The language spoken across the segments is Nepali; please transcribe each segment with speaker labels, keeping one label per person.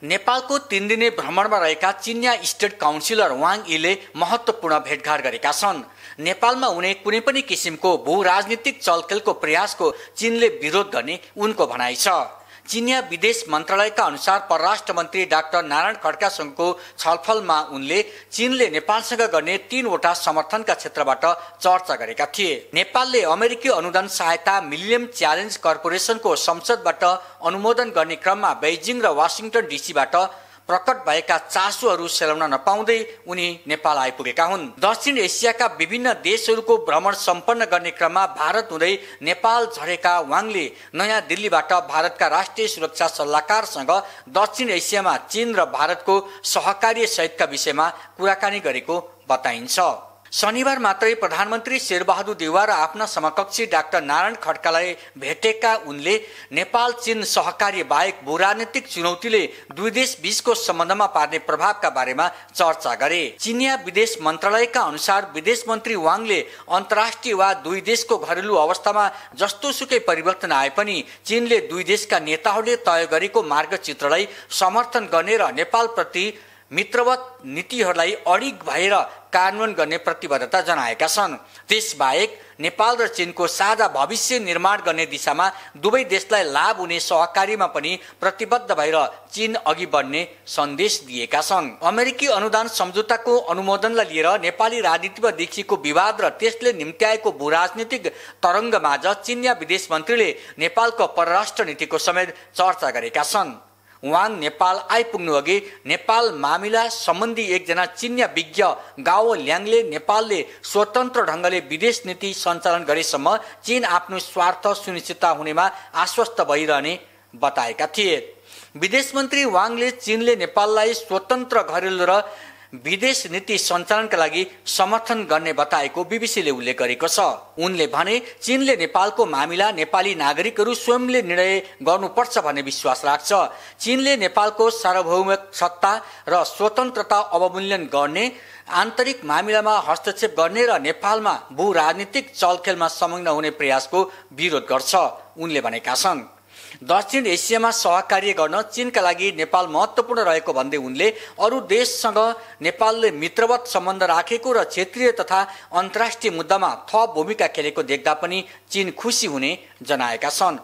Speaker 1: नेपालको 3 दिने भ्रमणमा रहेका चिनिया स्टेट काउन्सिलर वाङ यीले महत्त्वपूर्ण भेटघाट गरेका छन्। नेपालमा हुने कुनै पनि किसिमको भू राजनीतिक चलखेलको प्रयासको चीनले विरोध गर्ने उनको भनाइ छ। चिनिया विदेश मन्त्रालयका अनुसार परराष्ट्र मन्त्री डाक्टर नारायण खड्कासँगको छलफलमा उनले चीनले नेपालसँग गर्ने 3 वटा समर्थनका क्षेत्रबाट चर्चा गरेका थिए। नेपालले अमेरिकी अनुदान सहायता मिलिनियम च्यालेन्ज कर्पोरेसनको संसदबाट अनुमोदन गर्ने क्रममा बेजिङ र वाशिङटन डीसीबाट प्रकट भएका चासोहरू सेलाउन नपाउँदै उनी नेपाल आइपुगेका हुन्। दक्षिण एसियाका विभिन्न देशहरूको भ्रमण सम्पन्न गर्ने क्रममा भारत हुँदै नेपाल झरेका वाङले नयाँ दिल्लीबाट भारतका राष्ट्रिय सुरक्षा सल्लाहकारसँग दक्षिण एसियामा चीन र भारतको सहकार्य सहितका विषयमा कुराकानी गरेको बताइन्छ। शनिबार मात्रै प्रधानमन्त्री शेरबहादुर देउवा र आफ्ना समकक्षी डाक्टर नारायण खड्कालाई भेटेका उनले नेपाल चीन सहकार्य बाहेक भूराजनीतिक चुनौतीले दुई देश बीचको सम्बन्धमा पार्ने प्रभावका बारेमा चर्चा गरे। चिनिया विदेश मन्त्रालयका अनुसार विदेश मन्त्री वाङले अन्तर्राष्ट्रिय वा दुई देशको घरेलु अवस्थामा जस्तोसुकै परिवर्तन आए पनि चीनले दुई देशका नेताहरूले तय गरेको मार्गचित्रलाई समर्थन गर्ने र नेपालप्रति मित्रवत नीतिहरूलाई अडिग भएर कार्यान्वयन गर्ने प्रतिबद्धता जनाएका छन्। त्यसबाहेक नेपाल र चीनको साझा भविष्य निर्माण गर्ने दिशामा दुवै देशलाई लाभ हुने सहकार्यमा पनि प्रतिबद्ध भएर चीन अघि बढ्ने सन्देश दिएका छन्। अमेरिकी अनुदान सम्झौताको अनुमोदनलाई लिएर नेपाली राजनीतिमा देखिएको विवाद र त्यसले निम्त्याएको भूराजनीतिक तरङ्गमाझ चिनिया विदेश मन्त्रीले नेपालको परराष्ट्र नीतिको समेत चर्चा गरेका छन्। वाङ नेपाल आइपुग्नु अघि नेपाल मामिला सम्बन्धी एकजना चिनिया विज्ञ गाओ ल्याङले नेपालले स्वतन्त्र ढङ्गले विदेश नीति सञ्चालन गरेसम्म चीन आफ्नो स्वार्थ सुनिश्चित हुनेमा आश्वस्त भइरहने बताएका थिए। विदेश मन्त्री वाङले चीनले नेपाललाई स्वतन्त्र घरेलु र विदेश नीति सञ्चालनका लागि समर्थन गर्ने बताएको बीबीसीले उल्लेख गरेको छ। उनले भने चीनले नेपालको मामिला नेपाली नागरिकहरू स्वयंले निर्णय गर्नुपर्छ भन्ने विश्वास राख्छ। चीनले नेपालको सार्वभौमिक सत्ता र स्वतन्त्रता अवमूल्यन गर्ने, आन्तरिक मामिलामा हस्तक्षेप गर्ने र नेपालमा भू राजनीतिक चलखेलमा संलग्न हुने प्रयासको विरोध गर्छ उनले भनेका छन्। दक्षिण एसियामा सहकार्य गर्न चीनका लागि नेपाल महत्त्वपूर्ण रहेको भन्दै उनले अरू देशसँग नेपालले मित्रवत सम्बन्ध राखेको र क्षेत्रीय तथा अन्तर्राष्ट्रिय मुद्दामा थप भूमिका खेलेको देख्दा पनि चीन खुसी हुने जनाएका छन्।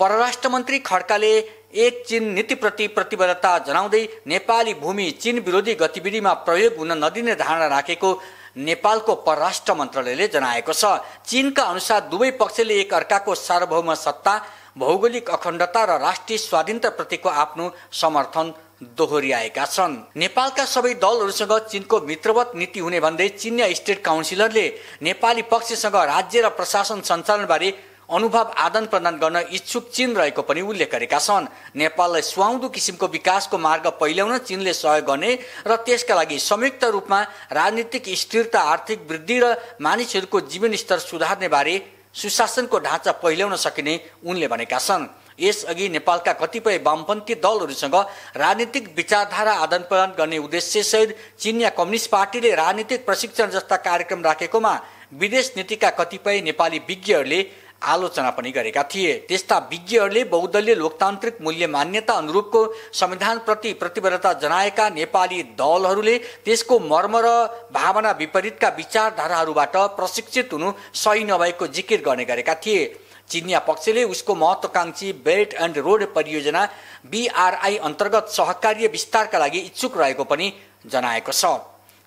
Speaker 1: परराष्ट्र मन्त्री खड्काले एक चीन नीतिप्रति प्रतिबद्धता जनाउँदै नेपाली भूमि चीन विरोधी गतिविधिमा प्रयोग हुन नदिने धारणा राखेको नेपालको परराष्ट्र मन्त्रालयले जनाएको छ। चीनका अनुसार दुवै पक्षले एक अर्काको सार्वभौम सत्ता, भौगोलिक अखण्डता र राष्ट्रिय स्वाधीनताप्रतिको आफ्नो समर्थन दोहोर्याएका छन्। नेपालका सबै दलहरूसँग चीनको मित्रवत नीति हुने भन्दै चिनिया स्टेट काउन्सिलरले नेपाली पक्षसँग राज्य र प्रशासन सञ्चालनबारे अनुभव आदान प्रदान गर्न इच्छुक चीन रहेको पनि उल्लेख गरेका छन्। नेपाललाई सुहाउँदो किसिमको विकासको मार्ग पहिल्याउन चीनले सहयोग गर्ने र त्यसका लागि संयुक्त रूपमा राजनीतिक स्थिरता, आर्थिक वृद्धि र मानिसहरूको जीवनस्तर सुधार्ने बारे सुशासनको ढाँचा पहिल्याउन सकिने उनले भनेका छन्। यसअघि नेपालका कतिपय वामपन्थी दलहरूसँग राजनीतिक विचारधारा आदान प्रदान गर्ने उद्देश्यसहित चिनिया कम्युनिस्ट पार्टीले राजनीतिक प्रशिक्षण जस्ता कार्यक्रम राखेकोमा विदेश नीतिका कतिपय नेपाली विज्ञहरूले आलोचना पनि गरेका थिए। त्यस्ता विज्ञहरूले बहुदलीय लोकतान्त्रिक मूल्य मान्यता अनुरूपको संविधानप्रति प्रतिबद्धता जनाएका नेपाली दलहरूले त्यसको मर्म र भावना विपरीतका विचारधाराहरूबाट प्रशिक्षित हुनु सही नभएको जिकिर गर्ने गरेका थिए। चिनिया पक्षले उसको महत्त्वकांक्षी बेल्ट एन्ड रोड परियोजना BRI अन्तर्गत सहकार्य विस्तारका लागि इच्छुक रहेको पनि जनाएको छ।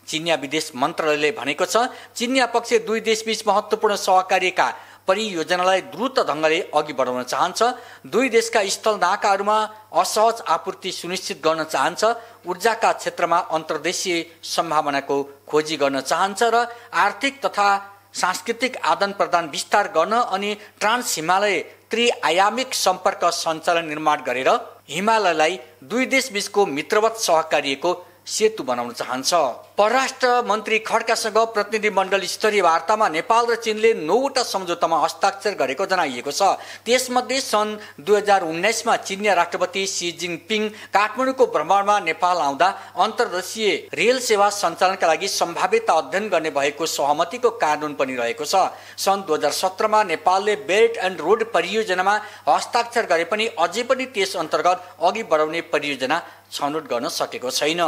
Speaker 1: चिनिया विदेश मन्त्रालयले भनेको छ चिनिया पक्ष दुई देशबीच महत्त्वपूर्ण सहकार्यका परियोजनालाई द्रुत ढङ्गले अघि बढाउन चाहन्छ, दुई देशका स्थल नाकाहरूमा असहज आपूर्ति सुनिश्चित गर्न चाहन्छ, ऊर्जाका क्षेत्रमा अन्तर्देशीय सम्भावनाको खोजी गर्न चाहन्छ र आर्थिक तथा सांस्कृतिक आदान प्रदान विस्तार गर्न अनि ट्रान्स हिमालय त्रिआयामिक सम्पर्क सञ्चालन निर्माण गरेर हिमालयलाई दुई देशबीचको मित्रवत सहकार्यको सेतु बनाउन चाहन्छ। परराष्ट्र मन्त्री खड्कासँग प्रतिनिधिमण्डल स्तरीय वार्तामा नेपाल र चीनले 9वटा सम्झौतामा हस्ताक्षर गरेको जनाइएको छ। त्यसमध्ये सन् 2019मा चिनिया राष्ट्रपति सी जिनपिङ काठमाडौँको भ्रमणमा नेपाल आउँदा अन्तर्देशीय रेल सेवा सञ्चालनका लागि सम्भाव्यता अध्ययन गर्ने भएको सहमतिको कानुन पनि रहेको छ। सन् 2017मा नेपालले बेल्ट एन्ड रोड परियोजनामा हस्ताक्षर गरे पनि अझै पनि त्यस अन्तर्गत अघि बढाउने परियोजना छनौट गर्न सकेको छैन।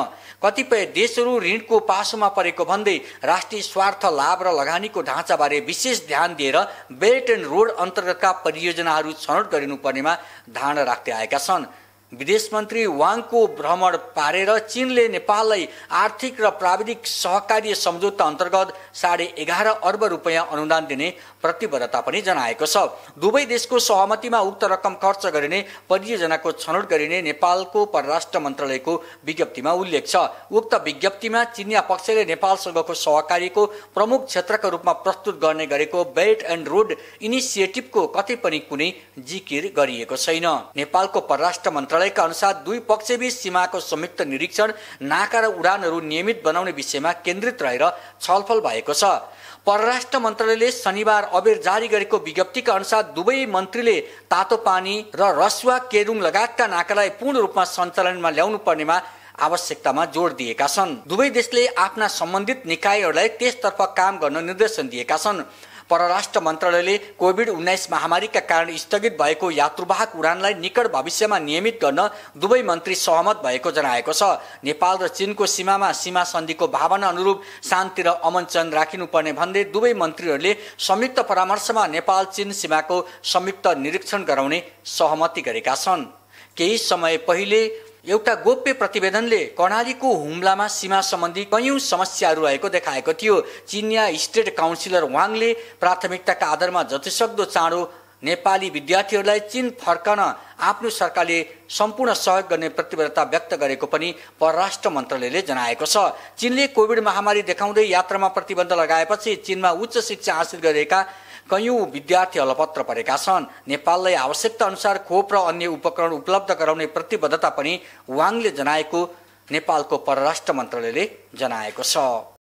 Speaker 1: कतिपय देशहरू ऋणको पासोमा परेको भन्दै राष्ट्रिय स्वार्थ लाभ र लगानीको ढाँचाबारे विशेष ध्यान दिएर बेल्ट एन्ड रोड अन्तर्गतका परियोजनाहरू छनौट गरिनुपर्नेमा धारणा राख्दै आएका छन्। विदेश मन्त्री वाङको भ्रमण पारेर चीनले नेपाललाई आर्थिक र प्राविधिक सहकार्य सम्झौता अन्तर्गत 11.5 अर्ब रुपैयाँ अनुदान दिने प्रतिबद्धता पनि जनाएको छ। दुवै देशको सहमतिमा उक्त रकम खर्च गरिने परियोजनाको छनौट गरिने नेपालको परराष्ट्र मन्त्रालयको विज्ञप्तिमा उल्लेख छ। उक्त विज्ञप्तिमा चिनिया पक्षले नेपालसँगको सहकार्यको प्रमुख क्षेत्रका रूपमा प्रस्तुत गर्ने गरेको बेल्ट एन्ड रोड इनिसिएटिभको कतै पनि कुनै जिकिर गरिएको छैन। नेपालको परराष्ट्र मन्त्रालयका अनुसार दुई पक्षबीच सीमाको संयुक्त निरीक्षण, नाका र उडानहरू नियमित बनाउने विषयमा केन्द्रित रहेर छलफल भएको छ। परराष्ट्र मन्त्रालयले शनिबार अबेर जारी गरेको विज्ञप्तिका अनुसार दुवै मन्त्रीले तातोपानी र रसुवा केरुङ लगायतका नाकालाई पूर्ण रूपमा सञ्चालनमा ल्याउनु पर्नेमा आवश्यकतामा जोड दिएका छन्। दुवै देशले आफ्ना सम्बन्धित निकायहरूलाई त्यसतर्फ काम गर्न निर्देशन दिएका छन्। परराष्ट्र मन्त्रालयले कोभिड-19 महामारीका कारण स्थगित भएको यात्रुवाहक उडानलाई निकट भविष्यमा नियमित गर्न दुवै मन्त्री सहमत भएको जनाएको छ। नेपाल र चीनको सीमामा सीमा सन्धिको भावना अनुरूप शान्ति र अमनचन राखिनुपर्ने भन्दै दुवै मन्त्रीहरूले संयुक्त परामर्शमा नेपाल चीन सीमाको संयुक्त निरीक्षण गराउने सहमति गरेका छन्। केही समय पहिले एउटा गोप्य प्रतिवेदनले कर्णालीको हुम्लामा सीमा सम्बन्धी कयौं समस्याहरू रहेको देखाएको थियो। चिनिया स्टेट काउन्सिलर वाङले प्राथमिकताका आधारमा जतिसक्दो चाँडो नेपाली विद्यार्थीहरूलाई चीन फर्कन आफ्नो सरकारले सम्पूर्ण सहयोग गर्ने प्रतिबद्धता व्यक्त गरेको पनि परराष्ट्र मन्त्रालयले जनाएको छ। चीनले कोभिड महामारी देखाउँदै यात्रामा प्रतिबन्ध लगाएपछि चीनमा उच्च शिक्षा हासिल गरेका कयौं विद्यार्थी अलपत्र परेका छन्। नेपाललाई आवश्यकता अनुसार खोप र अन्य उपकरण उपलब्ध गराउने प्रतिबद्धता पनि वाङले जनाएको नेपालको परराष्ट्र मन्त्रालयले जनाएको छ।